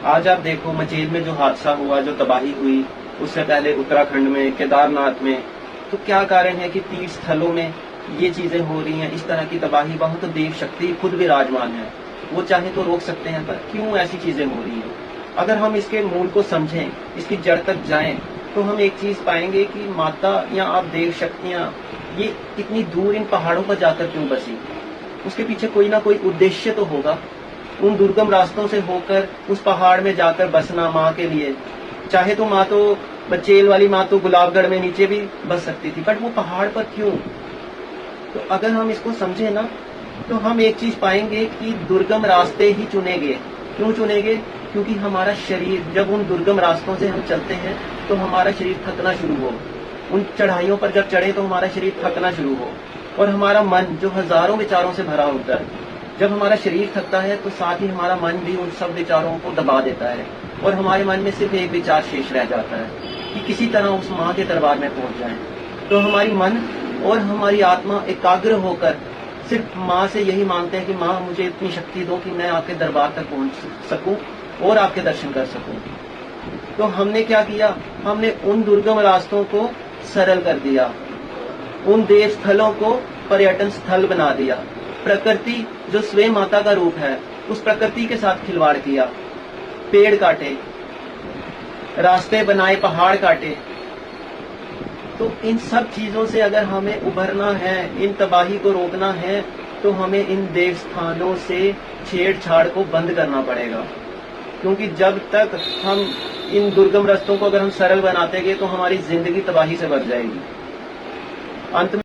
आज आप देखो मचेल में जो हादसा हुआ, जो तबाही हुई, उससे पहले उत्तराखंड में, केदारनाथ में, तो क्या कारण है कि तीर्थ स्थलों में ये चीजें हो रही हैं, इस तरह की तबाही। वहां तो देव शक्ति खुद विराजमान है, वो चाहे तो रोक सकते हैं, पर क्यों ऐसी चीजें हो रही हैं? अगर हम इसके मूल को समझें, इसकी जड़ तक जाएं, तो हम एक चीज पाएंगे कि माता या आप देव शक्तियां ये इतनी दूर इन पहाड़ों पर जाकर क्यों बसी? उसके पीछे कोई ना कोई उद्देश्य तो होगा। उन दुर्गम रास्तों से होकर उस पहाड़ में जाकर बसना माँ के लिए, चाहे तो माँ तो बचेल वाली माँ तो गुलाबगढ़ में नीचे भी बस सकती थी, बट वो पहाड़ पर क्यों? तो अगर हम इसको समझे ना, तो हम एक चीज पाएंगे कि दुर्गम रास्ते ही चुने गए। क्यों चुने गए? क्योंकि हमारा शरीर जब उन दुर्गम रास्तों से हम चलते हैं तो हमारा शरीर थकना शुरू हो। उन चढ़ाइयों पर जब चढ़े तो हमारा शरीर थकना शुरू हो, और हमारा मन जो हजारों विचारों से भरा होता है, जब हमारा शरीर थकता है तो साथ ही हमारा मन भी उन सब विचारों को दबा देता है, और हमारे मन में सिर्फ एक विचार शेष रह जाता है कि किसी तरह उस माँ के दरबार में पहुंच जाएं। तो हमारी मन और हमारी आत्मा एकाग्र होकर सिर्फ माँ से यही मांगते हैं कि माँ मुझे इतनी शक्ति दो कि मैं आपके दरबार तक पहुंच सकूं और आपके दर्शन कर सकूं। तो हमने क्या किया? हमने उन दुर्गम रास्तों को सरल कर दिया, उन देव स्थलों को पर्यटन स्थल बना दिया। प्रकृति जो स्वयं माता का रूप है, उस प्रकृति के साथ खिलवाड़ किया, पेड़ काटे, रास्ते बनाए, पहाड़ काटे। तो इन सब चीजों से अगर हमें उभरना है, इन तबाही को रोकना है, तो हमें इन देव स्थानों से छेड़छाड़ को बंद करना पड़ेगा। क्योंकि जब तक हम इन दुर्गम रास्तों को अगर हम सरल बनाते गए तो हमारी जिंदगी तबाही से भर जाएगी। अंत में